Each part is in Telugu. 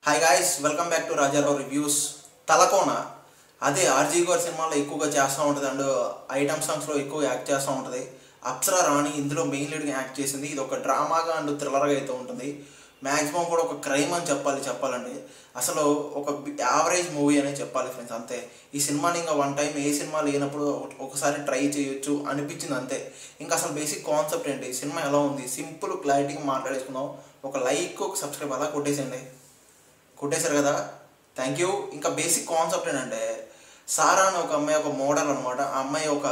Hi guys, welcome back to Rajarao reviews. Talakona అదే ఆర్జీ గారి సినిమాలో ఎక్కువగా చేస్తూ ఉంటుంది అండ్ ఐటమ్ సాంగ్స్లో ఎక్కువ యాక్ట్ చేస్తూ ఉంటుంది. అప్సరా రాణి ఇందులో మెయిన్ లీడ్గా యాక్ట్ చేసింది. ఇది ఒక డ్రామాగా అండ్ థ్రిల్లర్గా అయితే ఉంటుంది. మ్యాక్సిమం కూడా ఒక క్రైమ్ అని చెప్పాలండి. అసలు ఒక యావరేజ్ మూవీ అనే చెప్పాలి ఫ్రెండ్స్, అంతే. ఈ సినిమాని ఇంకా వన్ టైం ఏ సినిమా లేనప్పుడు ఒకసారి ట్రై చేయొచ్చు అనిపించింది, అంతే. ఇంకా అసలు బేసిక్ కాన్సెప్ట్ ఏంటి, సినిమా ఎలా ఉంది, సింపుల్ క్లారిటీగా మాట్లాడేసుకుందాం. ఒక లైక్, ఒక సబ్స్క్రైబ్ అలా కొట్టేశారు కదా, థ్యాంక్ యూ. ఇంకా బేసిక్ కాన్సెప్ట్ ఏంటంటే, సారా అని ఒక అమ్మాయి ఒక మోడల్ అనమాట. ఆ అమ్మాయి ఒక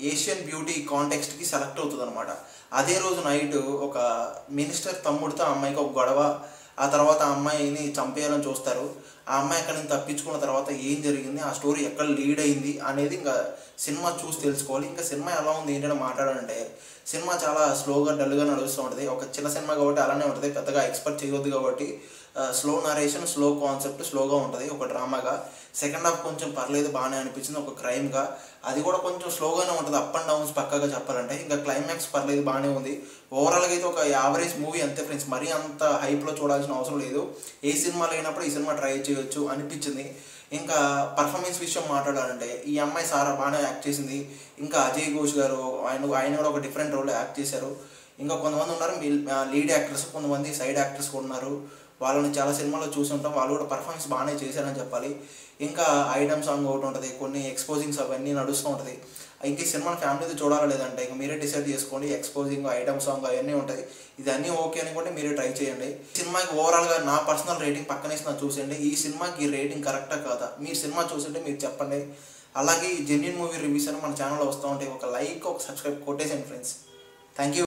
ఏషియన్ బ్యూటీ కాంటెక్స్ట్కి సెలెక్ట్ అవుతుంది అనమాట. అదే రోజు నైట్ ఒక మినిస్టర్ తమ్ముడితో ఆ అమ్మాయికి ఒక గొడవ. ఆ తర్వాత ఆ అమ్మాయిని చంపేయాలని చూస్తారు. ఆ అమ్మాయి అక్కడి నుంచి తప్పించుకున్న తర్వాత ఏం జరిగింది, ఆ స్టోరీ ఎక్కడ లీడ్ అయింది అనేది ఇంకా సినిమా చూసి తెలుసుకోవాలి. ఇంకా సినిమా ఎలా ఉంది ఏంటంటే మాట్లాడాలంటే, సినిమా చాలా స్లోగా డల్గా నడుస్తూ ఉంటుంది. ఒక చిన్న సినిమా కాబట్టి అలానే ఉంటుంది, పెద్దగా ఎక్స్పెక్ట్ చేయవద్దు. కాబట్టి స్లో నరేషన్, స్లో కాన్సెప్ట్, స్లోగా ఉంటుంది ఒక డ్రామాగా. సెకండ్ హాఫ్ కొంచెం పర్లేదు, బాగానే అనిపించింది ఒక క్రైమ్గా. అది కూడా కొంచెం స్లోగానే ఉంటుంది, అప్ అండ్ డౌన్స్ పక్కాగా చెప్పాలంటే. ఇంకా క్లైమాక్స్ పర్లేదు, బాగానే ఉంది. ఓవరాల్గా అయితే ఒక యావరేజ్ మూవీ అంతే ఫ్రెండ్స్. మరీ అంత హైప్లో చూడాల్సిన అవసరం లేదు. ఏ సినిమా లేనప్పుడు ఈ సినిమా ట్రై చేయొచ్చు అనిపించింది. ఇంకా పర్ఫార్మెన్స్ విషయం మాట్లాడాలంటే, ఈ అమ్మాయి సారా బాగానే యాక్ట్ చేసింది. ఇంకా అజయ్ ఘోష్ గారు ఆయన కూడా ఒక డిఫరెంట్ రోల్లో యాక్ట్ చేశారు. ఇంకా కొంతమంది ఉన్నారు లీడ్ యాక్టర్స్, కొంతమంది సైడ్ యాక్టర్స్ కూడా ఉన్నారు. వాళ్ళని చాలా సినిమాలో చూసుంటాం, వాళ్ళు కూడా పర్ఫార్మెన్స్ బాగానే చేశారని చెప్పాలి. ఇంకా ఐటమ్ సాంగ్ ఒకటి ఉంటుంది, కొన్ని ఎక్స్పోజింగ్స్ అవన్నీ నడుస్తూ ఉంటుంది. ఇంక ఈ సినిమాని ఫ్యామిలీతో చూడాలా లేదంటే ఇంకా మీరే డిసైడ్ చేసుకోండి. ఎక్స్పోజింగ్, ఐటమ్ సాంగ్ అవన్నీ ఉంటాయి. ఇదన్నీ ఓకే అనుకుంటే మీరే ట్రై చేయండి. సినిమాకి ఓవరాల్గా నా పర్సనల్ రేటింగ్ పక్కనేసి నాకు చూసేయండి. ఈ సినిమాకి రేటింగ్ కరెక్టా కాదా, మీరు సినిమా చూసింటే మీరు చెప్పండి. అలాగే ఈ జెన్యూన్ మూవీ రివ్యూస్ అని మన ఛానల్లో వస్తూ ఉంటాయి. ఒక లైక్, ఒక సబ్స్క్రైబ్ కొట్టేసేయండి ఫ్రెండ్స్. Thank you.